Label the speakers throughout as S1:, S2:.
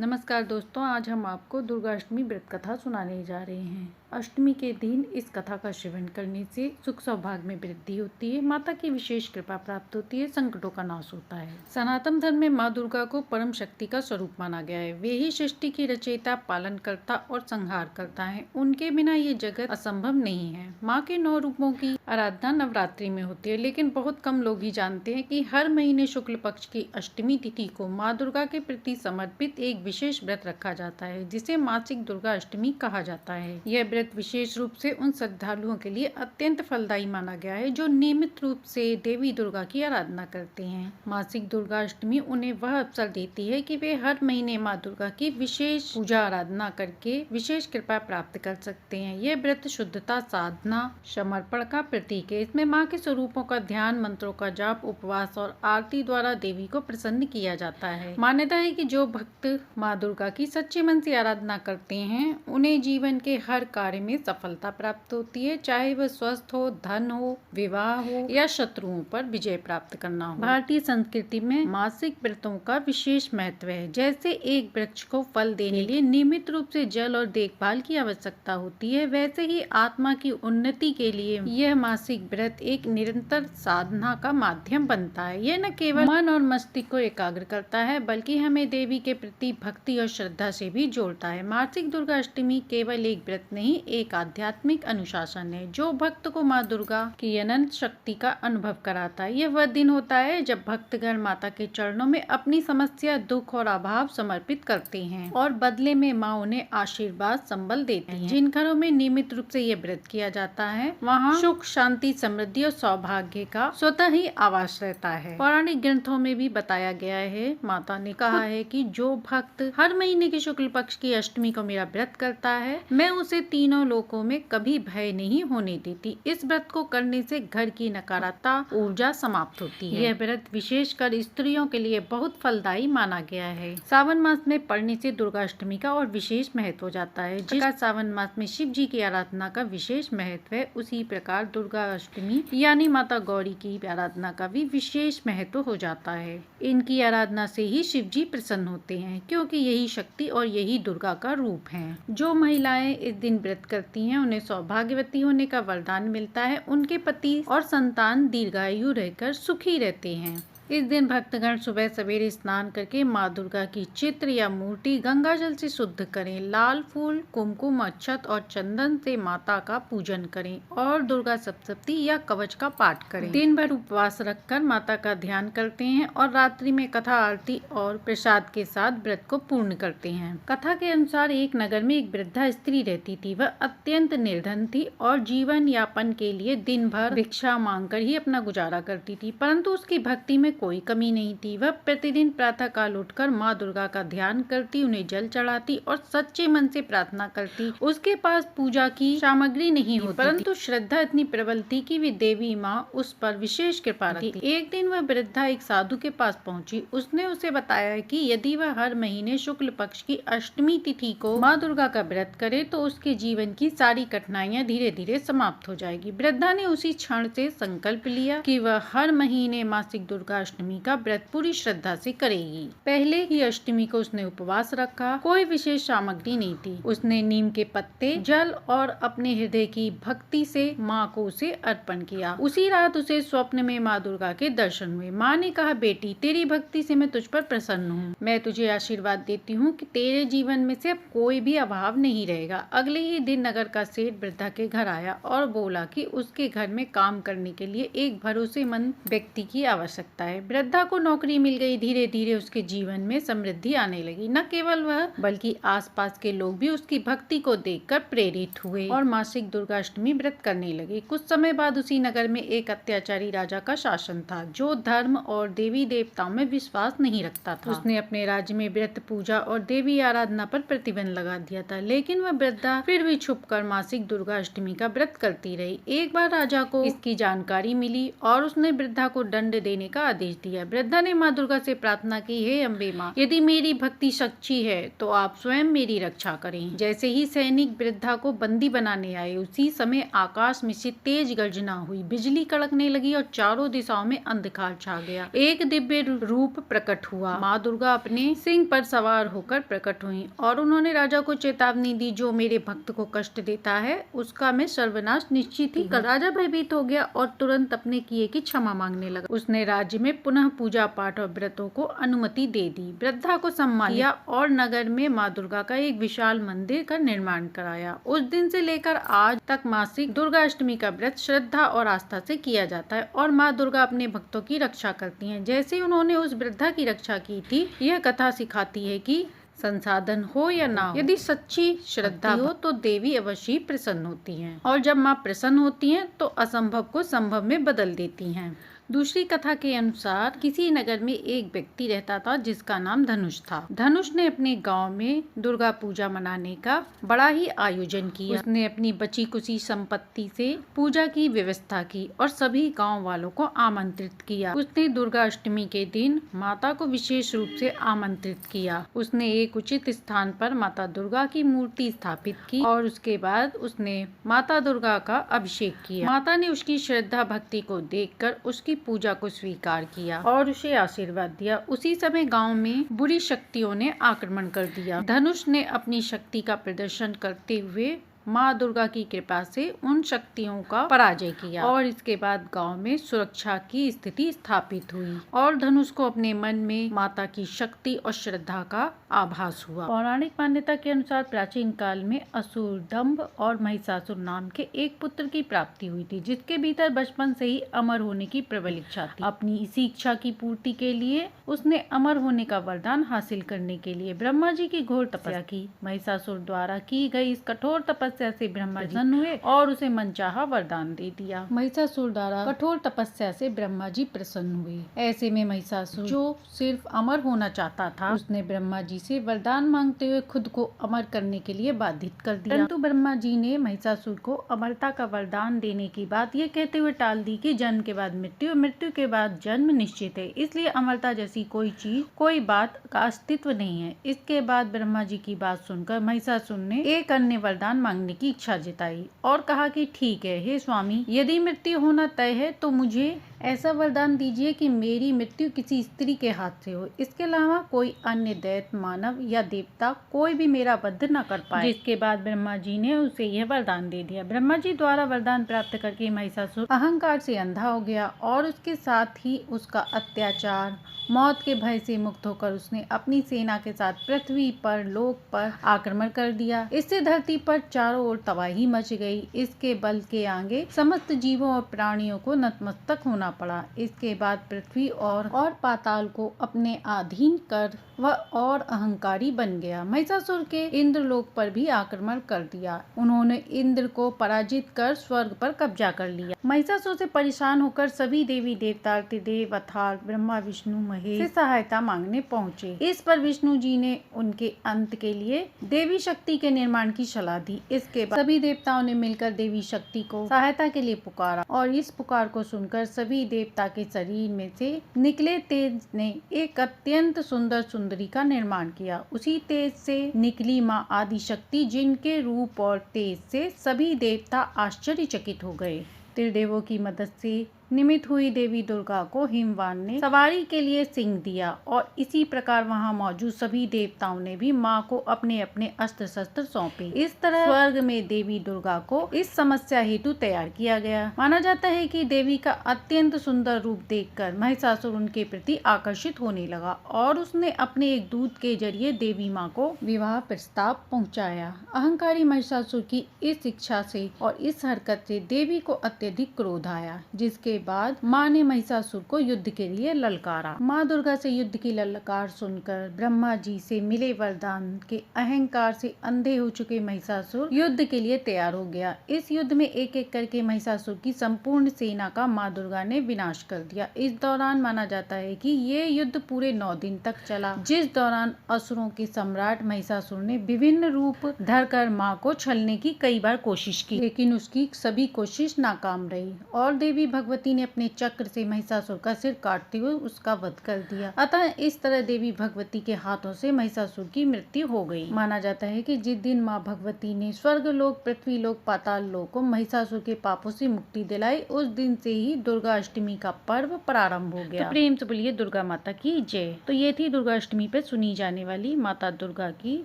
S1: नमस्कार दोस्तों, आज हम आपको दुर्गा अष्टमी व्रत कथा सुनाने जा रहे हैं। अष्टमी के दिन इस कथा का श्रवण करने से सुख सौभाग्य में वृद्धि होती है, माता की विशेष कृपा प्राप्त होती है, संकटों का नाश होता है। सनातन धर्म में माँ दुर्गा को परम शक्ति का स्वरूप माना गया है। वे ही सृष्टि की रचयिता, पालन करता और संहार करता है। उनके बिना ये जगत असंभव नहीं है। माँ के 9 रूपों की आराधना नवरात्रि में होती है, लेकिन बहुत कम लोग ही जानते हैं कि हर महीने शुक्ल पक्ष की अष्टमी तिथि को माँ दुर्गा के प्रति समर्पित एक विशेष व्रत रखा जाता है, जिसे मासिक दुर्गा अष्टमी कहा जाता है। यह व्रत विशेष रूप से उन श्रद्धालुओं के लिए अत्यंत फलदायी माना गया है जो नियमित रूप से देवी दुर्गा की आराधना करते हैं। मासिक दुर्गा अष्टमी उन्हें वह अवसर देती है कि वे हर महीने माँ दुर्गा की विशेष पूजा आराधना करके विशेष कृपा प्राप्त कर सकते हैं। यह व्रत शुद्धता, साधना, समर्पण का प्रतीक है। इसमें माँ के स्वरूपों का ध्यान, मंत्रों का जाप, उपवास और आरती द्वारा देवी को प्रसन्न किया जाता है। मान्यता है कि जो भक्त माँ दुर्गा की सच्चे मन से आराधना करते हैं, उन्हें जीवन के हर कार्य में सफलता प्राप्त होती है, चाहे वह स्वस्थ हो, धन हो, विवाह हो या शत्रुओं पर विजय प्राप्त करना हो। भारतीय संस्कृति में मासिक व्रतों का विशेष महत्व है। जैसे एक वृक्ष को फल देने के लिए नियमित रूप से जल और देखभाल की आवश्यकता होती है, वैसे ही आत्मा की उन्नति के लिए यह मासिक व्रत एक निरंतर साधना का माध्यम बनता है। यह न केवल मन और मस्तिष्क को एकाग्र करता है, बल्कि हमें देवी के प्रति भक्ति और श्रद्धा से भी जोड़ता है। मासिक दुर्गा अष्टमी केवल एक व्रत नहीं, एक आध्यात्मिक अनुशासन है जो भक्त को माँ दुर्गा की अनंत शक्ति का अनुभव कराता है। यह वह दिन होता है जब भक्तगण माता के चरणों में अपनी समस्या, दुख और अभाव समर्पित करते हैं और बदले में माँ उन्हें आशीर्वाद, संबल देती है। जिन घरों में नियमित रूप से यह व्रत किया जाता है, वहाँ सुख, शांति, समृद्धि और सौभाग्य का स्वतः ही आवास रहता है। पौराणिक ग्रंथों में भी बताया गया है, माता ने कहा है कि जो भक्त हर महीने के शुक्ल पक्ष की अष्टमी को मेरा व्रत करता है, मैं उसे तीनों लोकों में कभी भय नहीं होने देती। इस व्रत को करने से घर की नकारात्मक ऊर्जा समाप्त होती है। यह व्रत विशेषकर स्त्रियों के लिए बहुत फलदायी माना गया है। सावन मास में पड़ने से दुर्गा अष्टमी का और विशेष महत्व हो जाता है। जिस प्रकार सावन मास में शिव जी की आराधना का विशेष महत्व है, उसी प्रकार दुर्गा अष्टमी यानी माता गौरी की आराधना का भी विशेष महत्व हो जाता है। इनकी आराधना से ही शिव जी प्रसन्न होते हैं, क्योंकि यही शक्ति और यही दुर्गा का रूप है। जो महिलाएं इस दिन व्रत करती हैं, उन्हें सौभाग्यवती होने का वरदान मिलता है। उनके पति और संतान दीर्घायु रहकर सुखी रहते हैं। इस दिन भक्तगण सुबह सवेरे स्नान करके माँ दुर्गा की चित्र या मूर्ति गंगा जल से शुद्ध करें, लाल फूल, कुमकुम, अक्षत और चंदन से माता का पूजन करें और दुर्गा सप्तशती या कवच का पाठ करें। दिन भर उपवास रखकर माता का ध्यान करते हैं और रात्रि में कथा, आरती और प्रसाद के साथ व्रत को पूर्ण करते हैं। कथा के अनुसार एक नगर में एक वृद्धा स्त्री रहती थी। वह अत्यंत निर्धन थी और जीवन यापन के लिए दिन भर भिक्षा मांगकर ही अपना गुजारा करती थी, परंतु उसकी भक्ति में कोई कमी नहीं थी। वह प्रतिदिन प्रातः काल उठकर माँ दुर्गा का ध्यान करती, उन्हें जल चढ़ाती और सच्चे मन से प्रार्थना करती। उसके पास पूजा की सामग्री नहीं होती, परंतु श्रद्धा इतनी प्रबल थी कि वे देवी माँ उस पर विशेष कृपा रखती। एक दिन वह वृद्धा एक साधु के पास पहुंची। उसने उसे बताया कि यदि वह हर महीने शुक्ल पक्ष की अष्टमी तिथि को माँ दुर्गा का व्रत करे तो उसके जीवन की सारी कठिनाइयाँ धीरे धीरे समाप्त हो जाएगी। वृद्धा ने उसी क्षण से संकल्प लिया कि वह हर महीने मासिक दुर्गा अष्टमी का व्रत पूरी श्रद्धा से करेगी। पहले ही अष्टमी को उसने उपवास रखा। कोई विशेष सामग्री नहीं थी। उसने नीम के पत्ते, जल और अपने हृदय की भक्ति से माँ को उसे अर्पण किया। उसी रात उसे स्वप्न में माँ दुर्गा के दर्शन हुए। माँ ने कहा, बेटी, तेरी भक्ति से मैं तुझ पर प्रसन्न हूँ। मैं तुझे आशीर्वाद देती हूँ कि तेरे जीवन में से अब कोई भी अभाव नहीं रहेगा। अगले ही दिन नगर का सेठ वृद्धा के घर आया और बोला कि उसके घर में काम करने के लिए एक भरोसेमंद व्यक्ति की आवश्यकता है। वृद्धा को नौकरी मिल गई। धीरे धीरे उसके जीवन में समृद्धि आने लगी। न केवल वह, बल्कि आसपास के लोग भी उसकी भक्ति को देखकर प्रेरित हुए और मासिक दुर्गा अष्टमी व्रत करने लगे। कुछ समय बाद उसी नगर में एक अत्याचारी राजा का शासन था, जो धर्म और देवी देवताओं में विश्वास नहीं रखता था। उसने अपने राज्य में व्रत, पूजा और देवी आराधना पर प्रतिबंध लगा दिया था, लेकिन वह वृद्धा फिर भी छुपकर मासिक दुर्गा अष्टमी का व्रत करती रही। एक बार राजा को इसकी जानकारी मिली और उसने वृद्धा को दंड देने का आदेश आदेश दिया। वृद्धा ने माँ दुर्गा से प्रार्थना की, हे अम्बे माँ, यदि मेरी भक्ति सच्ची है तो आप स्वयं मेरी रक्षा करें। जैसे ही सैनिक वृद्धा को बंदी बनाने आए, उसी समय आकाश में से तेज गर्जना हुई, बिजली कड़कने लगी और चारों दिशाओं में अंधकार छा गया। एक दिव्य रूप प्रकट हुआ। माँ दुर्गा अपने सिंह पर सवार होकर प्रकट हुई और उन्होंने राजा को चेतावनी दी, जो मेरे भक्त को कष्ट देता है उसका मैं सर्वनाश निश्चित ही कर। राजा भयभीत हो गया और तुरंत अपने किए की क्षमा मांगने लगा। उसने राज्य में पुनः पूजा पाठ और व्रतों को अनुमति दे दी, वृद्धा को सम्मान किया और नगर में माँ दुर्गा का एक विशाल मंदिर का निर्माण कराया। उस दिन से लेकर आज तक मासिक दुर्गा अष्टमी का व्रत श्रद्धा और आस्था से किया जाता है और माँ दुर्गा अपने भक्तों की रक्षा करती हैं, जैसे उन्होंने उस वृद्धा की रक्षा की थी। यह कथा सिखाती है कि संसाधन हो या ना हो, यदि सच्ची श्रद्धा हो तो देवी अवश्य प्रसन्न होती हैं और जब माँ प्रसन्न होती हैं तो असंभव को संभव में बदल देती हैं। दूसरी कथा के अनुसार किसी नगर में एक व्यक्ति रहता था जिसका नाम धनुष था। धनुष ने अपने गांव में दुर्गा पूजा मनाने का बड़ा ही आयोजन किया। उसने अपनी बची कुची संपत्ति से पूजा की व्यवस्था की और सभी गांव वालों को आमंत्रित किया। उसने दुर्गा अष्टमी के दिन माता को विशेष रूप से आमंत्रित किया। उसने एक उचित स्थान पर माता दुर्गा की मूर्ति स्थापित की और उसके बाद उसने माता दुर्गा का अभिषेक किया। माता ने उसकी श्रद्धा भक्ति को देखकर उसकी पूजा को स्वीकार किया और उसे आशीर्वाद दिया। उसी समय गांव में बुरी शक्तियों ने आक्रमण कर दिया। धनुष ने अपनी शक्ति का प्रदर्शन करते हुए माँ दुर्गा की कृपा से उन शक्तियों का पराजय किया और इसके बाद गांव में सुरक्षा की स्थिति स्थापित हुई और धनुष को अपने मन में माता की शक्ति और श्रद्धा का आभास हुआ। पौराणिक मान्यता के अनुसार प्राचीन काल में असुर दंभ और महिषासुर नाम के एक पुत्र की प्राप्ति हुई थी, जिसके भीतर बचपन से ही अमर होने की प्रबल इच्छा थी। अपनी इसी इच्छा की पूर्ति के लिए उसने अमर होने का वरदान हासिल करने के लिए ब्रह्मा जी की घोर तपस्या की। महिषासुर द्वारा की गई इस कठोर तपस्या से ब्रह्मा जी प्रसन्न हुए और उसे मनचाहा वरदान दे दिया। महिषासुर द्वारा कठोर तपस्या से ब्रह्मा जी प्रसन्न हुए। ऐसे में महिषासुर जो सिर्फ अमर होना चाहता था, उसने ब्रह्मा जी से वरदान मांगते हुए खुद को अमर करने के लिए बाधित कर दिया। परंतु ब्रह्मा जी ने महिषासुर को अमरता का वरदान देने की बात ये कहते हुए टाल दी कि जन्म के बाद मृत्यु, मृत्यु के बाद जन्म निश्चित है, इसलिए अमरता जैसी कोई चीज, कोई बात का अस्तित्व नहीं है। इसके बाद ब्रह्मा जी की बात सुनकर महिषासुर ने एक अन्य वरदान मांगने की इच्छा जताई और कहा कि ठीक है, हे स्वामी, यदि मृत्यु होना तय है तो मुझे ऐसा वरदान दीजिए कि मेरी मृत्यु किसी स्त्री के हाथ से हो। इसके अलावा कोई अन्य दैत्य, मानव या देवता कोई भी मेरा वध न कर पाए। जिसके बाद ब्रह्मा जी ने उसे यह वरदान दे दिया। ब्रह्मा जी द्वारा वरदान प्राप्त करके महिषासुर अहंकार से अंधा हो गया और उसके साथ ही उसका अत्याचार, मौत के भय से मुक्त होकर उसने अपनी सेना के साथ पृथ्वी पर, लोक पर आक्रमण कर दिया। इससे धरती पर चारों ओर तबाही मच गई। इसके बल के आगे समस्त जीवों और प्राणियों को नतमस्तक होना पड़ा। इसके बाद पृथ्वी और पाताल को अपने अधीन कर वह और अहंकारी बन गया। महिषासुर के इंद्रलोक पर भी आक्रमण कर दिया। उन्होंने इंद्र को पराजित कर स्वर्ग पर कब्जा कर लिया। महिषासुर से परेशान होकर सभी देवी देवता, देव अर्थात ब्रह्मा, विष्णु, महेश से सहायता मांगने पहुँचे। इस पर विष्णु जी ने उनके अंत के लिए देवी शक्ति के निर्माण की सलाह दी। इसके बाद सभी देवताओं ने मिलकर देवी शक्ति को सहायता के लिए पुकारा और इस पुकार को सुनकर सभी देवता के शरीर में से निकले तेज ने एक अत्यंत सुंदर सुंदरी का निर्माण किया। उसी तेज से निकली माँ आदि शक्ति, जिनके रूप और तेज से सभी देवता आश्चर्यचकित हो गए। त्रिदेवों की मदद से निमित्त हुई देवी दुर्गा को हिमवान ने सवारी के लिए सिंह दिया और इसी प्रकार वहां मौजूद सभी देवताओं ने भी मां को अपने अपने अस्त्र शस्त्र सौंपे। इस तरह स्वर्ग में देवी दुर्गा को इस समस्या हेतु तैयार किया गया। माना जाता है कि देवी का अत्यंत सुंदर रूप देखकर महिषासुर उनके प्रति आकर्षित होने लगा और उसने अपने एक दूत के जरिए देवी माँ को विवाह प्रस्ताव पहुँचाया। अहंकारी महिषासुर की इस इच्छा से और इस हरकत से देवी को अत्यधिक क्रोध आया, जिसके बाद माँ ने महिषासुर को युद्ध के लिए ललकारा। माँ दुर्गा से युद्ध की ललकार सुनकर ब्रह्मा जी से मिले वरदान के अहंकार से अंधे हो चुके महिषासुर युद्ध के लिए तैयार हो गया। इस युद्ध में एक एक करके महिषासुर की संपूर्ण सेना का माँ दुर्गा ने विनाश कर दिया। इस दौरान माना जाता है कि ये युद्ध पूरे 9 दिन तक चला, जिस दौरान असुरों के सम्राट महिषासुर ने विभिन्न रूप धरकर माँ को छलने की कई बार कोशिश की, लेकिन उसकी सभी कोशिश नाकाम रही और देवी भगवती भगवती ने अपने चक्र से महिषासुर का सिर काटते हुए उसका वध कर दिया। अतः इस तरह देवी भगवती के हाथों से महिषासुर की मृत्यु हो गई। माना जाता है कि जिस दिन माँ भगवती ने स्वर्ग लोक, पृथ्वी लोक, पाताल लोक को महिषासुर के पापों से मुक्ति दिलाई, उस दिन से ही दुर्गा अष्टमी का पर्व प्रारंभ हो गया। तो प्रेम से बोलिए दुर्गा माता की जय। तो ये थी दुर्गा अष्टमी पे सुनी जाने वाली माता दुर्गा की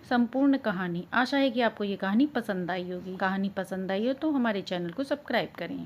S1: संपूर्ण कहानी। आशा है कि आपको ये कहानी पसंद आई होगी। कहानी पसंद आई हो तो हमारे चैनल को सब्सक्राइब करें।